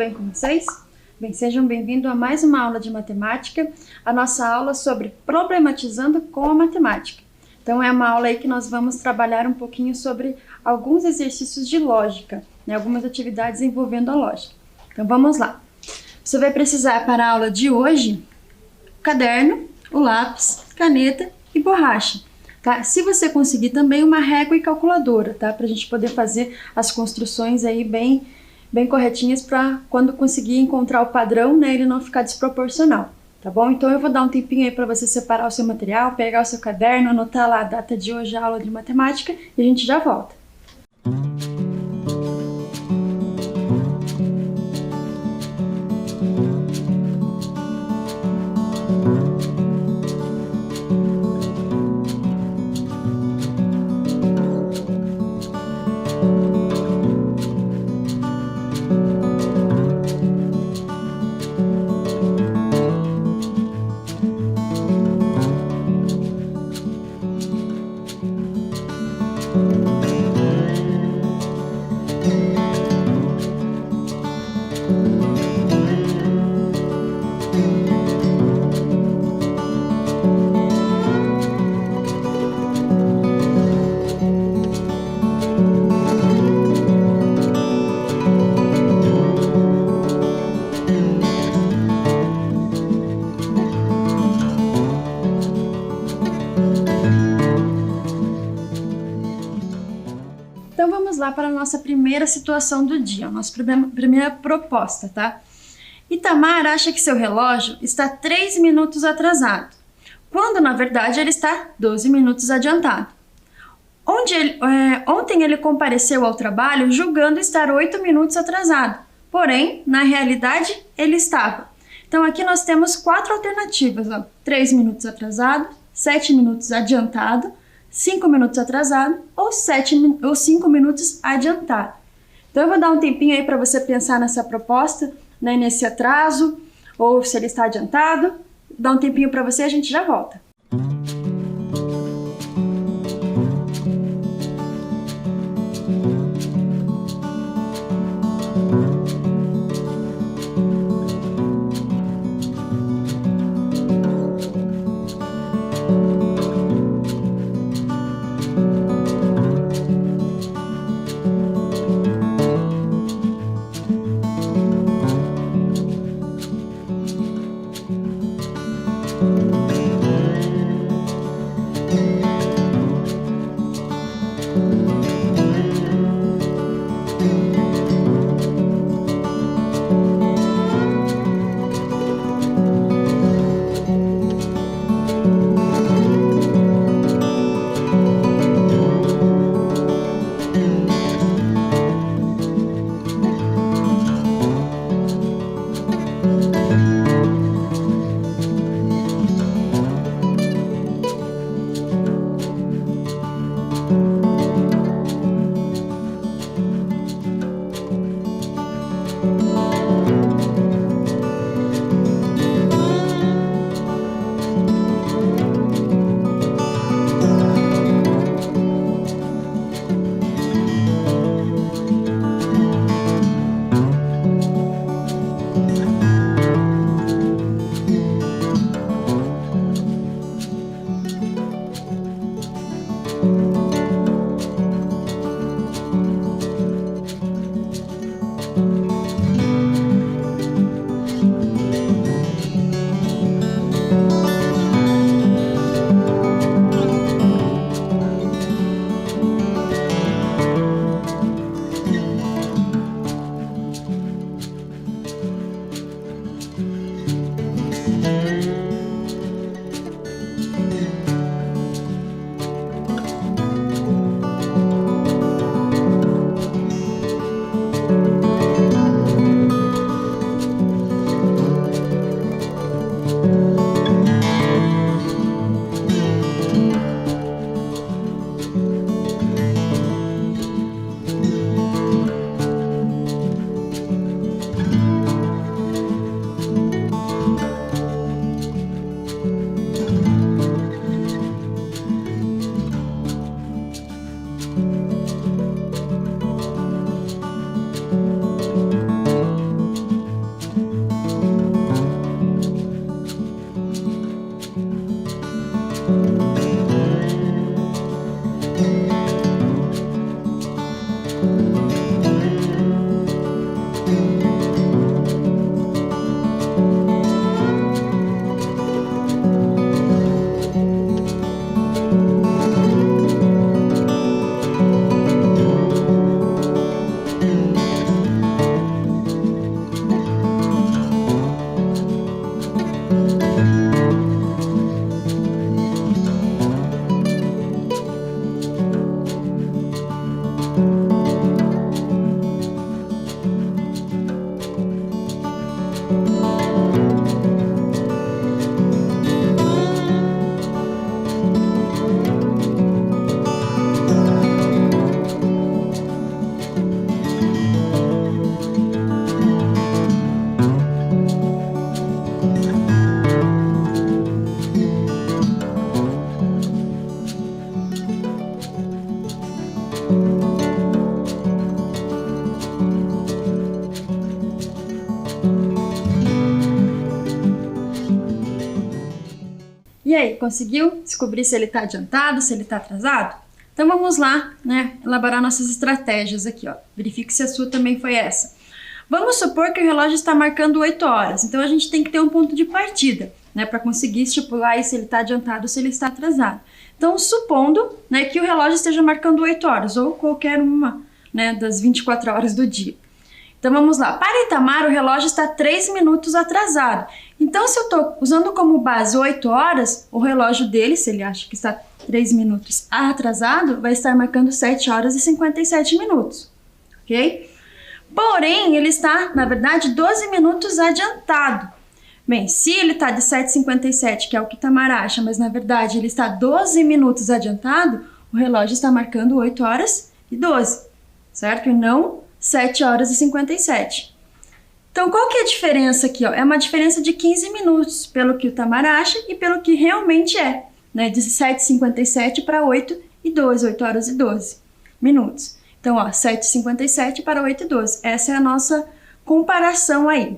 bem com vocês? Bem, sejam bem-vindos a mais uma aula de matemática, a nossa aula sobre problematizando com a matemática. Então é uma aula aí que nós vamos trabalhar um pouquinho sobre alguns exercícios de lógica, né, algumas atividades envolvendo a lógica. Então vamos lá. Você vai precisar para a aula de hoje o caderno, o lápis, caneta e borracha. Tá? Se você conseguir também uma régua e calculadora, tá? Para a gente poder fazer as construções aí bem corretinhas para quando conseguir encontrar o padrão, né, ele não ficar desproporcional, tá bom? Então eu vou dar um tempinho aí para você separar o seu material, pegar o seu caderno, anotar lá a data de hoje, a aula de matemática, e a gente já volta. Então vamos lá para a nossa primeira situação do dia, a nossa primeira proposta, tá? Itamar acha que seu relógio está 3 minutos atrasado, quando na verdade ele está 12 minutos adiantado. Ontem ele compareceu ao trabalho julgando estar 8 minutos atrasado, porém, na realidade, ele estava. Então aqui nós temos 4 alternativas, ó, 3 minutos atrasado, 7 minutos adiantado, 5 minutos atrasado ou 5 minutos adiantado. Então eu vou dar um tempinho aí para você pensar nessa proposta, né, nesse atraso, ou se ele está adiantado. Dá um tempinho para você e a gente já volta. Conseguiu descobrir se ele está adiantado, se ele está atrasado? Então vamos lá, né, elaborar nossas estratégias aqui, ó. Verifique se a sua também foi essa. Vamos supor que o relógio está marcando 8 horas, então a gente tem que ter um ponto de partida, né, para conseguir estipular aí se ele está adiantado ou se ele está atrasado. Então, supondo, né, que o relógio esteja marcando 8 horas, ou qualquer uma, né, das 24 horas do dia. Então vamos lá, para Itamar o relógio está 3 minutos atrasado. Então se eu estou usando como base 8 horas, o relógio dele, se ele acha que está 3 minutos atrasado, vai estar marcando 7 horas e 57 minutos, ok? Porém, ele está, na verdade, 12 minutos adiantado. Bem, se ele está de 7h57, que é o que Itamar acha, mas na verdade ele está 12 minutos adiantado, o relógio está marcando 8 horas e 12, certo? E não 7 horas e 57. Então, qual que é a diferença aqui? Ó? É uma diferença de 15 minutos, pelo que o Itamar acha e pelo que realmente é, né? De 7h57 para 8 e 12, 8 horas e 12 minutos. Então, ó, 7h57 para 8 e 12. Essa é a nossa comparação aí.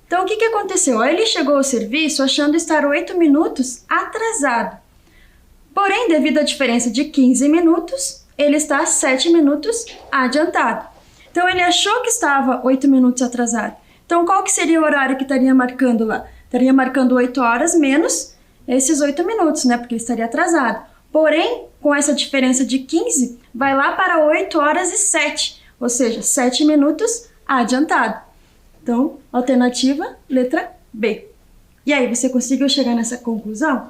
Então, o que que aconteceu? Ele chegou ao serviço achando estar 8 minutos atrasado. Porém, devido à diferença de 15 minutos, ele está 7 minutos adiantado. Então, ele achou que estava 8 minutos atrasado. Então, qual que seria o horário que estaria marcando lá? Estaria marcando 8 horas menos esses 8 minutos, né? Porque ele estaria atrasado. Porém, com essa diferença de 15, vai lá para 8 horas e 7, ou seja, 7 minutos adiantado. Então, alternativa, letra B. E aí, você conseguiu chegar nessa conclusão?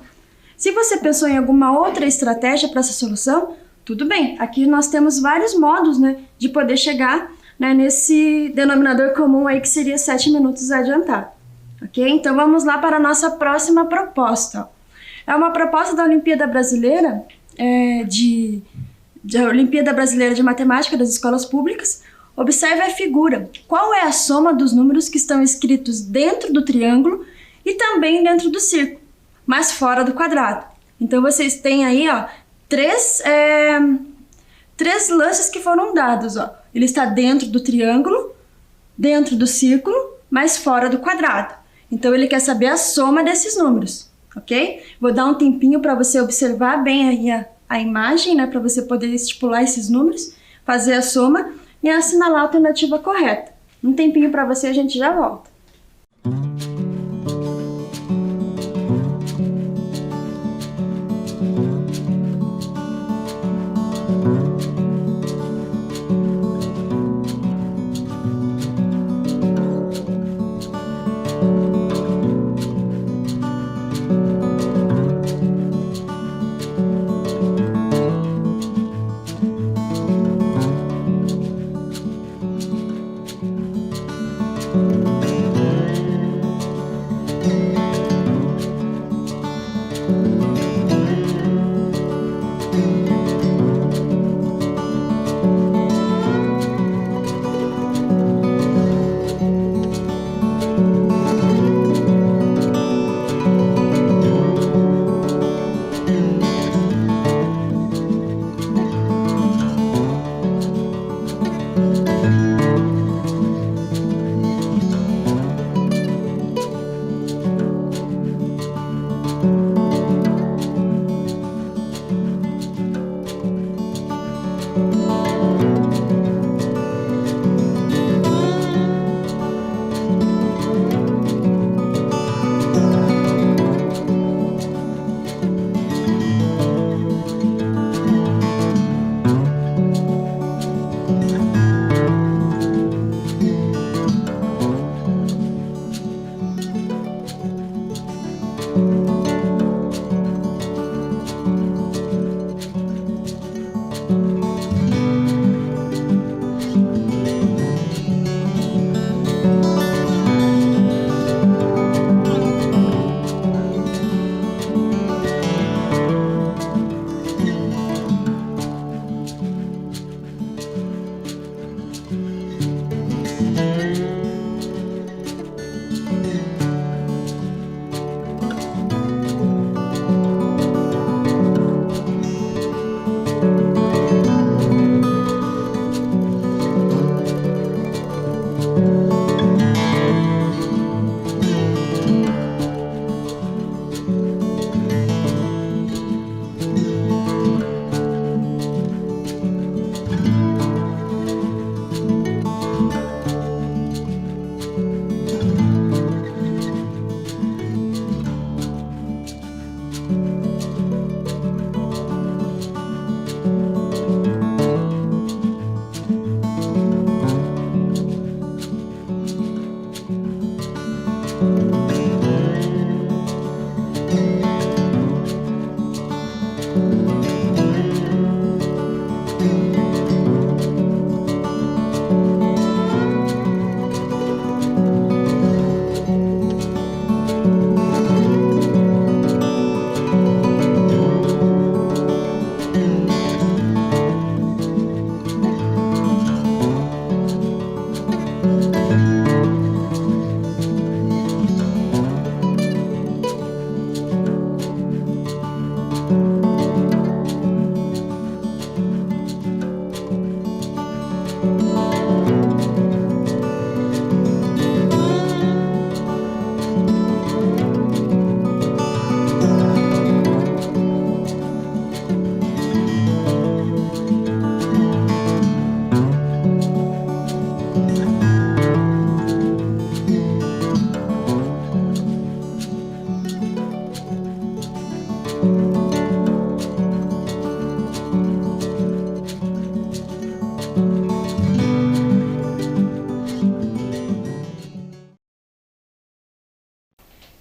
Se você pensou em alguma outra estratégia para essa solução, tudo bem. Aqui nós temos vários modos, né, de poder chegar, né, nesse denominador comum aí que seria 7 minutos adiantado. Ok? Então, vamos lá para a nossa próxima proposta. É uma proposta da Olimpíada Brasileira, Olimpíada Brasileira de Matemática das Escolas Públicas. Observe a figura. Qual é a soma dos números que estão escritos dentro do triângulo e também dentro do círculo, mas fora do quadrado? Então, vocês têm aí, ó, três lances que foram dados. Ó. Ele está dentro do triângulo, dentro do círculo, mas fora do quadrado. Então, ele quer saber a soma desses números, ok? Vou dar um tempinho para você observar bem aí a imagem, né, para você poder estipular esses números, fazer a soma e assinalar a alternativa correta. Um tempinho para você, a gente já volta.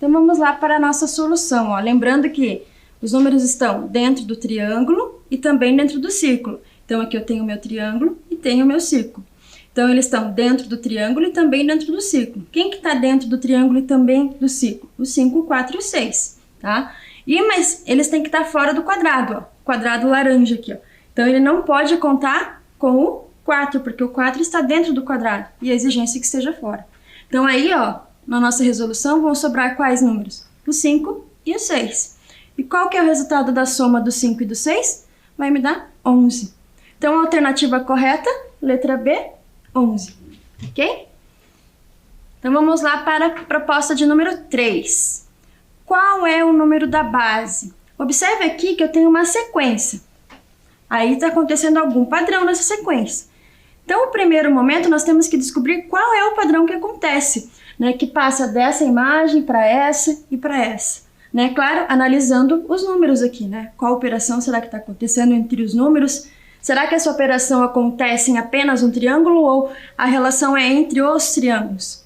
Então vamos lá para a nossa solução, ó. Lembrando que os números estão dentro do triângulo e também dentro do círculo. Então aqui eu tenho o meu triângulo e tenho o meu círculo. Então eles estão dentro do triângulo e também dentro do círculo. Quem que está dentro do triângulo e também do círculo? O 5, o 4 e o 6, tá? Mas eles têm que estar fora do quadrado, ó. Quadrado laranja aqui, ó. Então ele não pode contar com o 4, porque o 4 está dentro do quadrado e a exigência é que esteja fora. Então aí, ó, na nossa resolução vão sobrar quais números? O 5 e o 6. E qual que é o resultado da soma do 5 e do 6? Vai me dar 11. Então a alternativa correta, letra B, 11. Ok? Então vamos lá para a proposta de número 3. Qual é o número da base? Observe aqui que eu tenho uma sequência. Aí está acontecendo algum padrão nessa sequência. Então, no primeiro momento, nós temos que descobrir qual é o padrão que acontece, né? Que passa dessa imagem para essa e para essa. Né? Claro, analisando os números aqui, né? Qual operação será que está acontecendo entre os números? Será que essa operação acontece em apenas um triângulo ou a relação é entre os triângulos?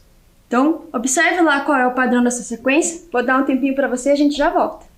Então, observe lá qual é o padrão dessa sequência. Vou dar um tempinho para você e a gente já volta.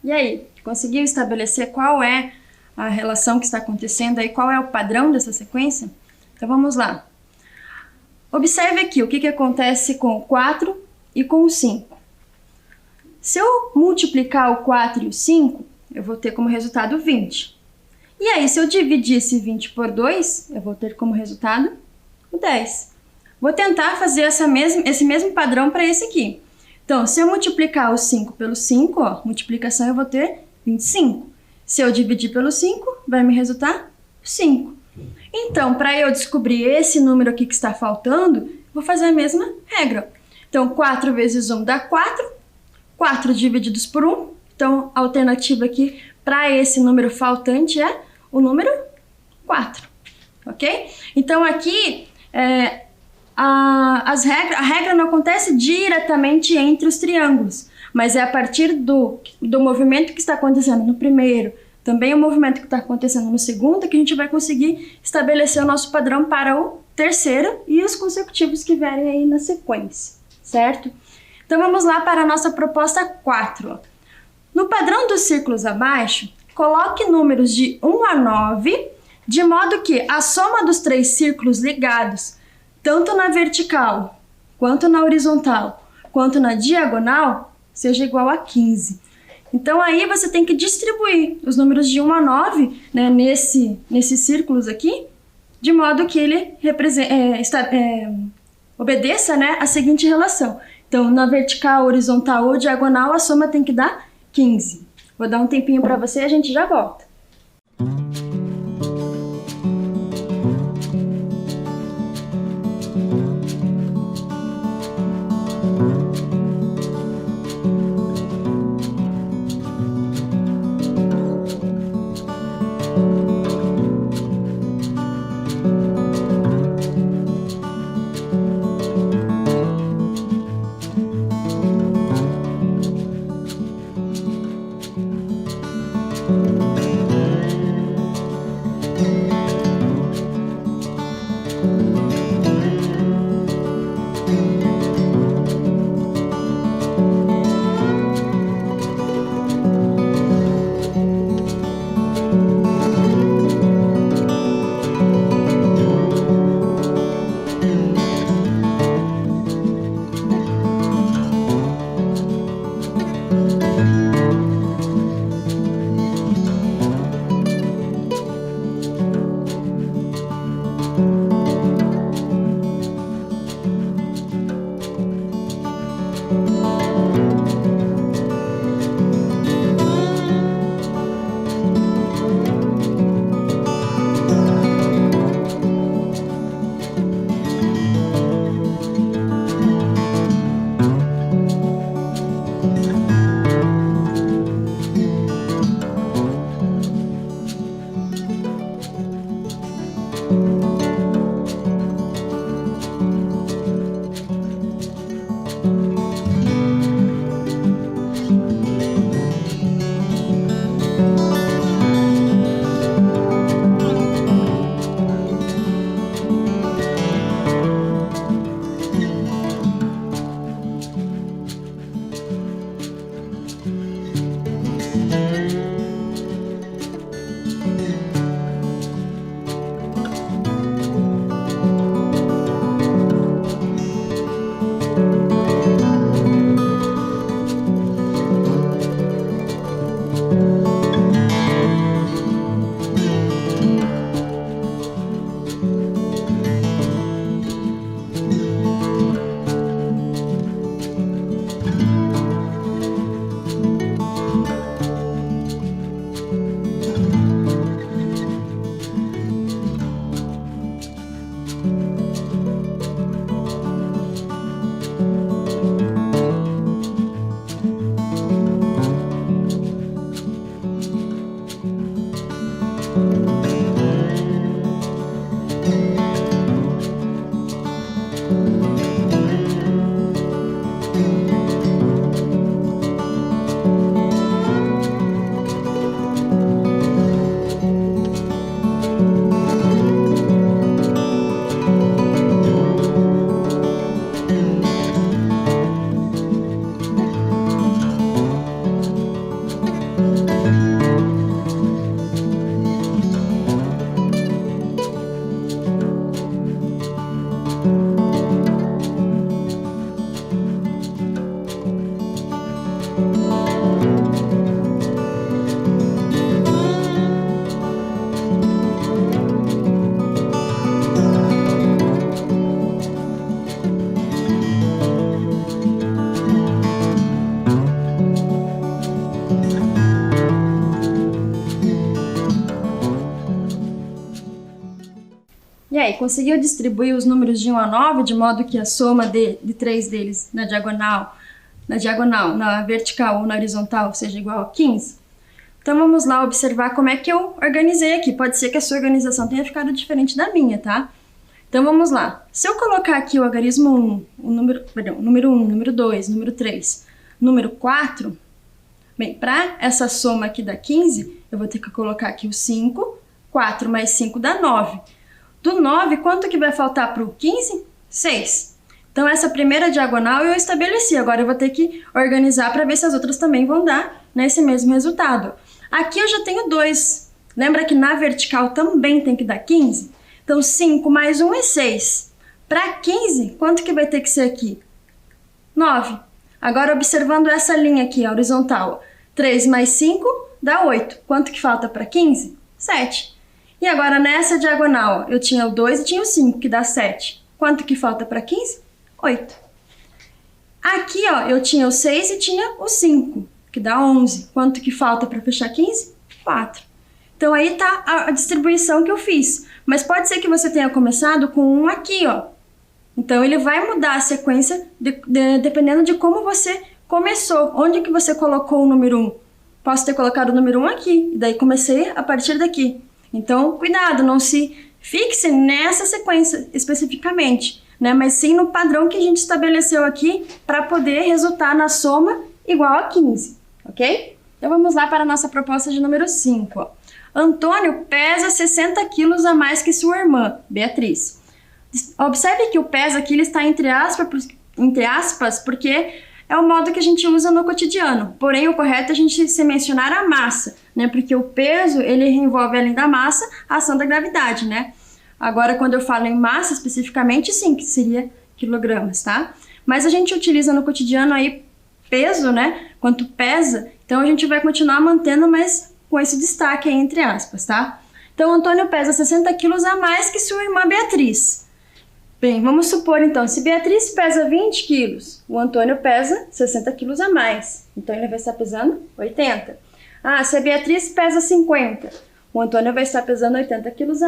E aí, conseguiu estabelecer qual é a relação que está acontecendo aí, qual é o padrão dessa sequência? Então vamos lá. Observe aqui o que acontece com o 4 e com o 5. Se eu multiplicar o 4 e o 5, eu vou ter como resultado 20. E aí, se eu dividir esse 20 por 2, eu vou ter como resultado o 10. Vou tentar fazer esse mesmo padrão para esse aqui. Então, se eu multiplicar o 5 pelo 5, ó, multiplicação, eu vou ter 25. Se eu dividir pelo 5, vai me resultar 5. Então, para eu descobrir esse número aqui que está faltando, vou fazer a mesma regra. Então, 4 vezes 1 dá 4. 4 divididos por 1. Então, a alternativa aqui para esse número faltante é o número 4. Ok? Então, aqui, a regra não acontece diretamente entre os triângulos, mas é a partir do movimento que está acontecendo no primeiro, também o movimento que está acontecendo no segundo, que a gente vai conseguir estabelecer o nosso padrão para o terceiro e os consecutivos que vierem aí na sequência, certo? Então vamos lá para a nossa proposta 4. No padrão dos círculos abaixo, coloque números de 1 a 9, de modo que a soma dos 3 círculos ligados, tanto na vertical, quanto na horizontal, quanto na diagonal, seja igual a 15. Então, aí você tem que distribuir os números de 1 a 9, né, nesses círculos aqui, de modo que ele obedeça, né, a seguinte relação. Então, na vertical, horizontal ou diagonal, a soma tem que dar 15. Vou dar um tempinho para você e a gente já volta. E aí, conseguiu distribuir os números de 1 a 9 de modo que a soma de 3 deles na diagonal, na vertical ou na horizontal seja igual a 15? Então vamos lá observar como é que eu organizei aqui. Pode ser que a sua organização tenha ficado diferente da minha, tá? Então vamos lá. Se eu colocar aqui o algarismo 1, número 1, número 2, número 3, número 4, bem, para essa soma aqui da 15, eu vou ter que colocar aqui o 5, 4 mais 5 dá 9. Do 9, quanto que vai faltar para o 15? 6. Então, essa primeira diagonal eu estabeleci. Agora eu vou ter que organizar para ver se as outras também vão dar nesse mesmo resultado. Aqui eu já tenho 2. Lembra que na vertical também tem que dar 15? Então, 5 mais 1 é 6. Para 15, quanto que vai ter que ser aqui? 9. Agora, observando essa linha aqui, a horizontal. 3 mais 5 dá 8. Quanto que falta para 15? 7. E agora, nessa diagonal, eu tinha o 2 e tinha o 5, que dá 7. Quanto que falta para 15? 8. Aqui, ó, eu tinha o 6 e tinha o 5, que dá 11. Quanto que falta para fechar 15? 4. Então, aí tá a distribuição que eu fiz. Mas pode ser que você tenha começado com 1 aqui, ó. Então, ele vai mudar a sequência dependendo de como você começou. Onde que você colocou o número 1? Posso ter colocado o número 1 aqui, e daí comecei a partir daqui. Então, cuidado, não se fixe nessa sequência especificamente, né? Mas sim no padrão que a gente estabeleceu aqui para poder resultar na soma igual a 15, ok? Então, vamos lá para a nossa proposta de número 5. Ó. Antônio pesa 60 quilos a mais que sua irmã, Beatriz. Observe que o pesa aqui ele está entre aspas, porque é o modo que a gente usa no cotidiano. Porém, o correto é a gente se mencionar a massa, né? Porque o peso, ele envolve, além da massa, a ação da gravidade, né? Agora, quando eu falo em massa especificamente, sim, que seria quilogramas, tá? Mas a gente utiliza no cotidiano aí peso, né? Quanto pesa, então a gente vai continuar mantendo, mas com esse destaque aí, entre aspas, tá? Então, Antônio pesa 60 quilos a mais que sua irmã Beatriz. Bem, vamos supor então, se Beatriz pesa 20 quilos, o Antônio pesa 60 quilos a mais. Então, ele vai estar pesando 80. Ah, se a Beatriz pesa 50, o Antônio vai estar pesando 60 quilos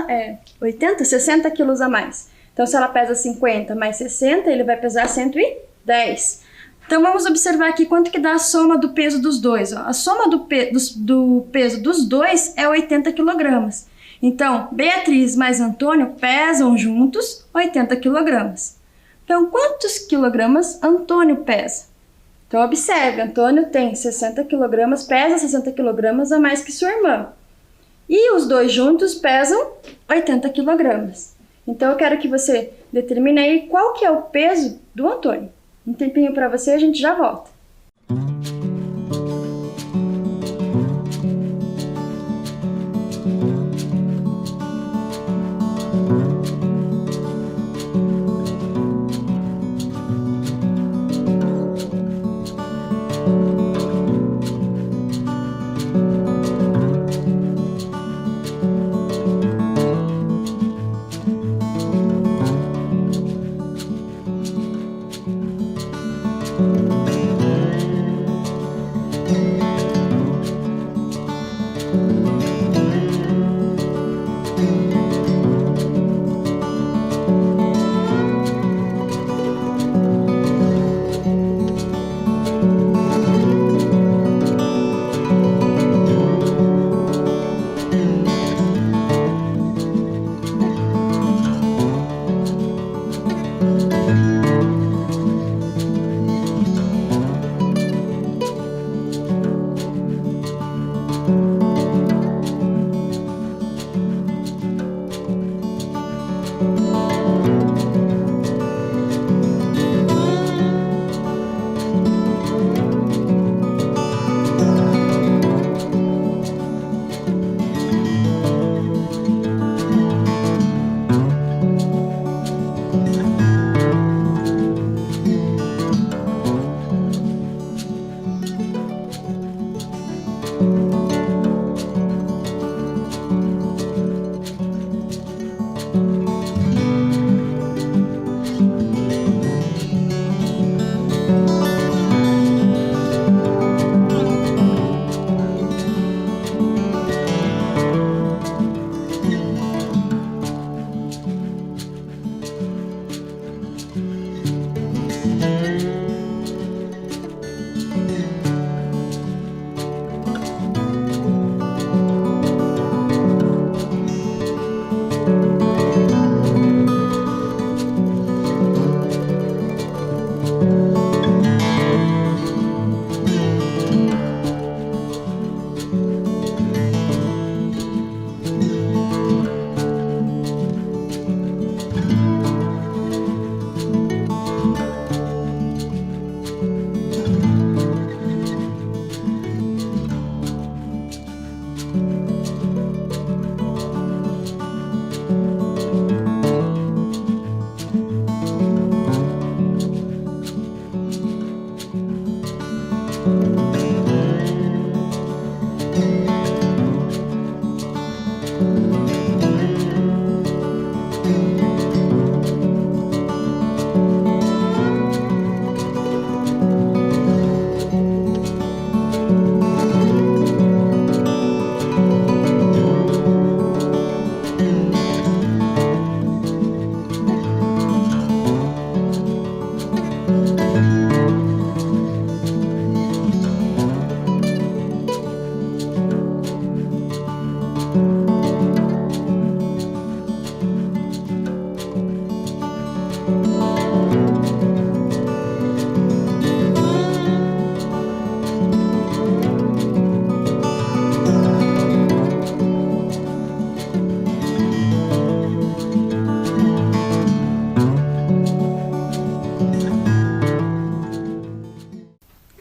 a mais. Então, se ela pesa 50 mais 60, ele vai pesar 110. Então, vamos observar aqui quanto que dá a soma do peso dos dois. Ó. A soma do peso dos dois é 80 quilogramas. Então, Beatriz mais Antônio pesam juntos 80 quilogramas. Então, quantos quilogramas Antônio pesa? Então, observe, Antônio tem 60 quilogramas, pesa 60 quilogramas a mais que sua irmã. E os dois juntos pesam 80 quilogramas. Então, eu quero que você determine aí qual que é o peso do Antônio. Um tempinho para você, a gente já volta.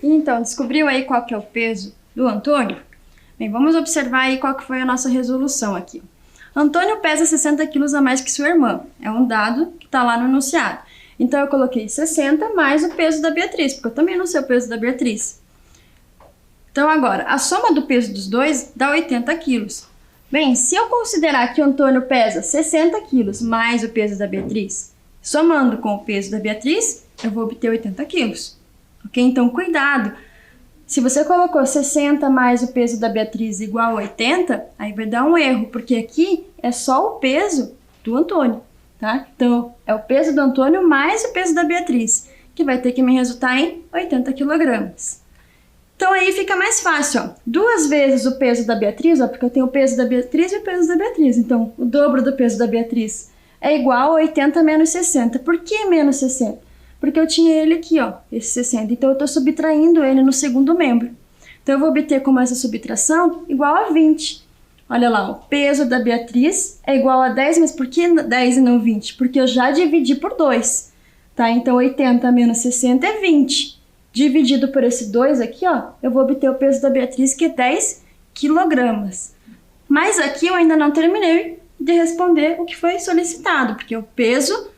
Então, descobriu aí qual que é o peso do Antônio? Bem, vamos observar aí qual que foi a nossa resolução aqui. Antônio pesa 60 quilos a mais que sua irmã. É um dado que está lá no enunciado. Então, eu coloquei 60 mais o peso da Beatriz, porque eu também não sei o peso da Beatriz. Então, agora, a soma do peso dos dois dá 80 quilos. Bem, se eu considerar que o Antônio pesa 60 quilos mais o peso da Beatriz, somando com o peso da Beatriz, eu vou obter 80 quilos. Ok? Então, cuidado. Se você colocou 60 mais o peso da Beatriz igual a 80, aí vai dar um erro, porque aqui é só o peso do Antônio, tá? Então, é o peso do Antônio mais o peso da Beatriz, que vai ter que me resultar em 80 quilogramas. Então, aí fica mais fácil, ó. 2 vezes o peso da Beatriz, ó, porque eu tenho o peso da Beatriz e o peso da Beatriz. Então, o dobro do peso da Beatriz é igual a 80 menos 60. Por que menos 60? Porque eu tinha ele aqui, ó, esse 60. Então, eu estou subtraindo ele no segundo membro. Então, eu vou obter como essa subtração igual a 20. Olha lá, o peso da Beatriz é igual a 10, mas por que 10 e não 20? Porque eu já dividi por 2, tá? Então, 80 menos 60 é 20. Dividido por esse 2 aqui, ó, eu vou obter o peso da Beatriz, que é 10 quilogramas. Mas aqui eu ainda não terminei de responder o que foi solicitado, porque o peso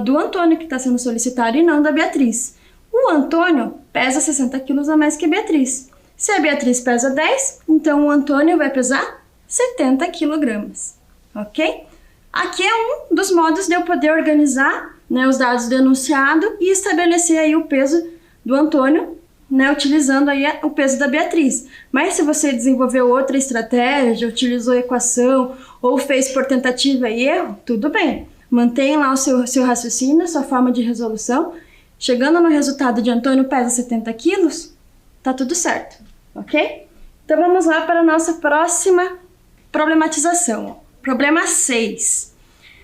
do Antônio que está sendo solicitado e não da Beatriz. O Antônio pesa 60 quilos a mais que a Beatriz. Se a Beatriz pesa 10, então o Antônio vai pesar 70 quilogramas, ok? Aqui é um dos modos de eu poder organizar, né, os dados do enunciado e estabelecer aí o peso do Antônio, né, utilizando aí o peso da Beatriz. Mas se você desenvolveu outra estratégia, utilizou equação ou fez por tentativa e erro, tudo bem. Mantenha lá o seu raciocínio, sua forma de resolução. Chegando no resultado de Antônio pesa 70 quilos, tá tudo certo, ok? Então vamos lá para a nossa próxima problematização. Problema 6.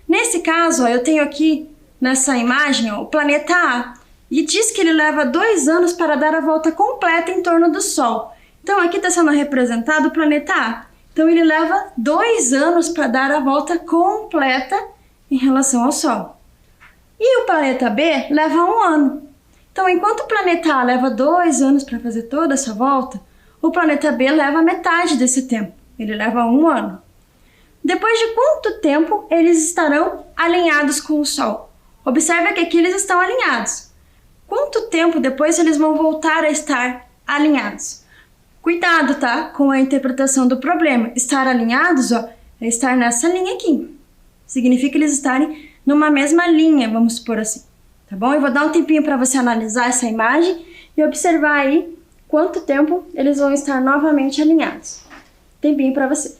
Nesse caso, ó, eu tenho aqui nessa imagem, ó, o planeta A, e diz que ele leva 2 anos para dar a volta completa em torno do Sol. Então aqui está sendo representado o planeta A. Então ele leva 2 anos para dar a volta completa em relação ao Sol. E o planeta B leva 1 ano. Então, enquanto o planeta A leva 2 anos para fazer toda essa volta, o planeta B leva metade desse tempo. Ele leva 1 ano. Depois de quanto tempo eles estarão alinhados com o Sol? Observe que aqui eles estão alinhados. Quanto tempo depois eles vão voltar a estar alinhados? Cuidado, tá? Com a interpretação do problema. Estar alinhados, ó, é estar nessa linha aqui. Significa eles estarem numa mesma linha, vamos supor assim, tá bom? Eu vou dar um tempinho para você analisar essa imagem e observar aí quanto tempo eles vão estar novamente alinhados. Tempinho para você.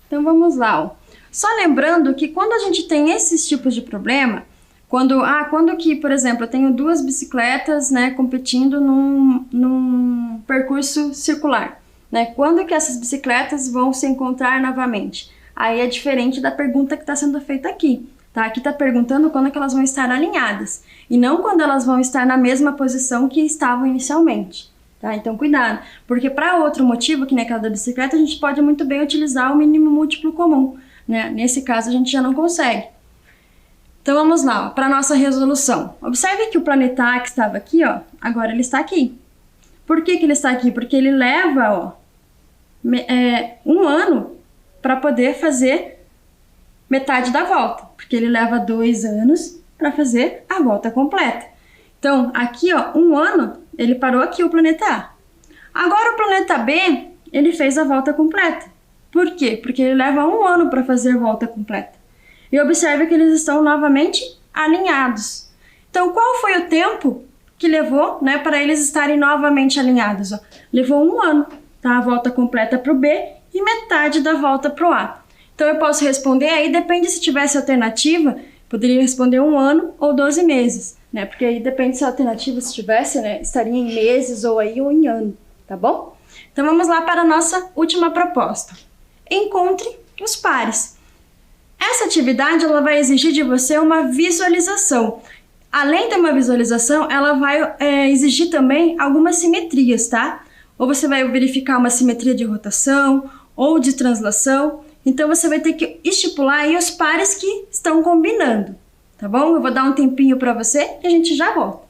Então vamos lá, ó. Só lembrando que quando a gente tem esses tipos de problema, quando que, por exemplo, eu tenho duas bicicletas, né, competindo num percurso circular, né? Quando que essas bicicletas vão se encontrar novamente? Aí é diferente da pergunta que está sendo feita aqui, tá? Aqui está perguntando quando que elas vão estar alinhadas, e não quando elas vão estar na mesma posição que estavam inicialmente. Tá? Então, cuidado, porque para outro motivo, que nem aquela da bicicleta, a gente pode muito bem utilizar o mínimo múltiplo comum, né? Nesse caso, a gente já não consegue. Então, vamos lá, para a nossa resolução. Observe que o planeta A que estava aqui, ó, agora ele está aqui. Por que ele está aqui? Porque ele leva, ó, um ano para poder fazer metade da volta, porque ele leva 2 anos para fazer a volta completa. Então, aqui, ó, um ano, ele parou aqui o planeta A. Agora o planeta B, ele fez a volta completa. Por quê? Porque ele leva 1 ano para fazer a volta completa. E observe que eles estão novamente alinhados. Então, qual foi o tempo que levou, né, para eles estarem novamente alinhados? Ó? Levou 1 ano, tá? A volta completa para o B e metade da volta para o A. Então, eu posso responder aí, depende se tivesse alternativa, poderia responder 1 ano ou 12 meses. Né? Porque aí depende se a alternativa se tivesse, né, estaria em meses ou em ano, tá bom? Então vamos lá para a nossa última proposta. Encontre os pares. Essa atividade ela vai exigir de você uma visualização. Além de uma visualização, ela vai exigir também algumas simetrias, tá? Ou você vai verificar uma simetria de rotação ou de translação. Então você vai ter que estipular aí os pares que estão combinando. Tá bom? Eu vou dar um tempinho para você e a gente já volta.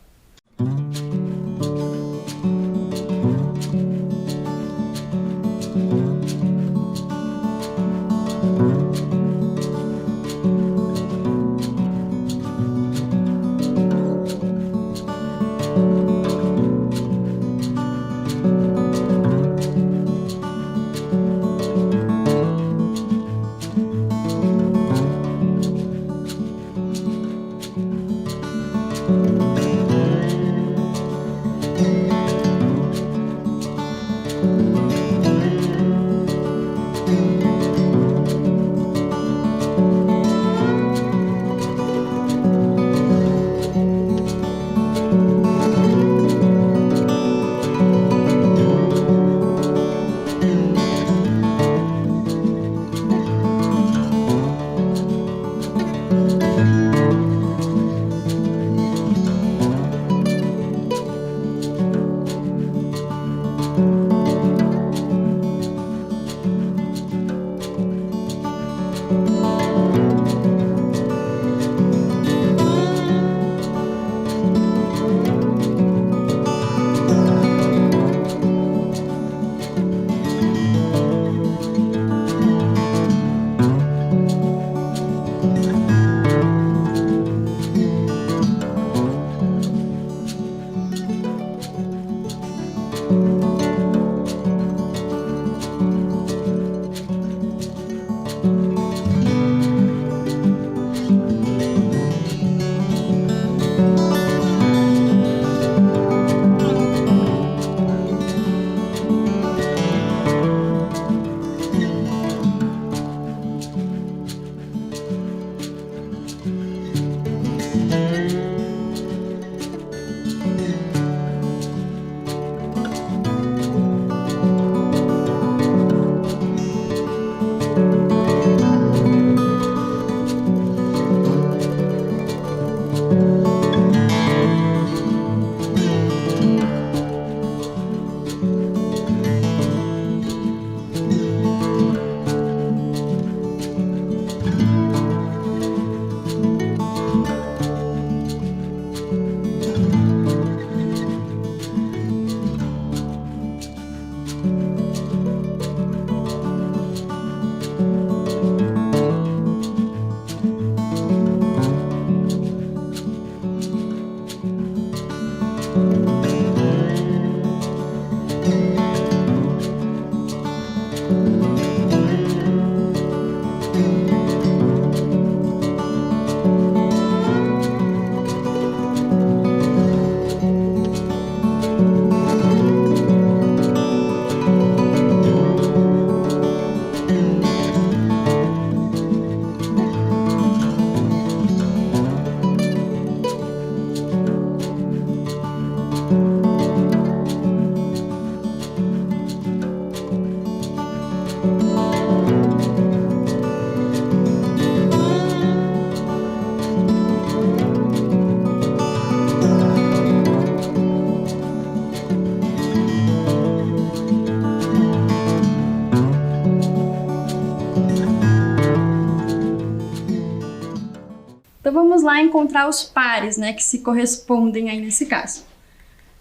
Então vamos lá encontrar os pares, né, que se correspondem aí nesse caso.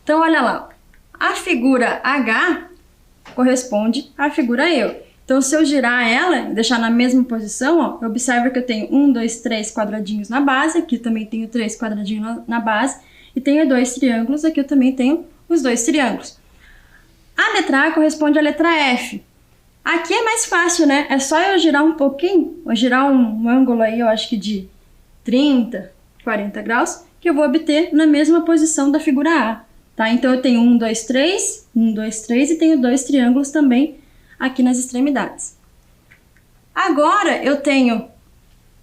Então olha lá, a figura H corresponde à figura E. Então se eu girar ela e deixar na mesma posição, ó, observa que eu tenho 1, 2, 3 quadradinhos na base, aqui eu também tenho 3 quadradinhos na base, e tenho 2 triângulos, aqui eu também tenho os 2 triângulos. A letra A corresponde à letra F. Aqui é mais fácil, né? É só eu girar um pouquinho, vou girar um ângulo aí, eu acho que de 30, 40 graus, que eu vou obter na mesma posição da figura A, tá? Então eu tenho 1, 2, 3, 1, 2, 3 e tenho 2 triângulos também aqui nas extremidades. Agora eu tenho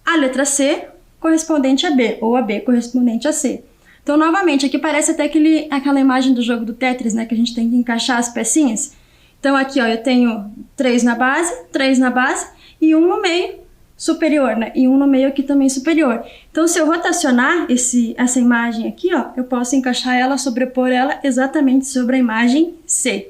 a letra C correspondente a B, ou a B correspondente a C. Então, novamente, aqui parece até aquela imagem do jogo do Tetris, né? Que a gente tem que encaixar as pecinhas. Então aqui, ó, eu tenho 3 na base e 1 no meio superior, né? E 1 no meio aqui também superior. Então, se eu rotacionar essa imagem aqui, ó, eu posso encaixar ela, sobrepor ela exatamente sobre a imagem C.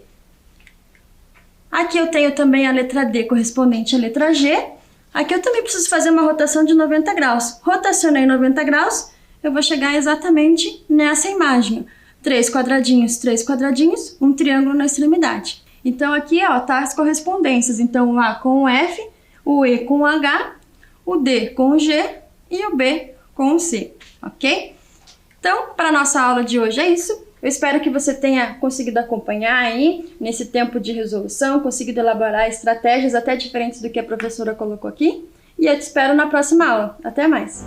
Aqui eu tenho também a letra D correspondente à letra G. Aqui eu também preciso fazer uma rotação de 90 graus. Rotacionei 90 graus, eu vou chegar exatamente nessa imagem. 3 quadradinhos, um triângulo na extremidade. Então aqui, ó, tá as correspondências. Então o A com o F, o E com o H, o D com o G e o B com o C, ok? Então, para a nossa aula de hoje é isso. Eu espero que você tenha conseguido acompanhar aí, nesse tempo de resolução, conseguido elaborar estratégias até diferentes do que a professora colocou aqui. E eu te espero na próxima aula. Até mais!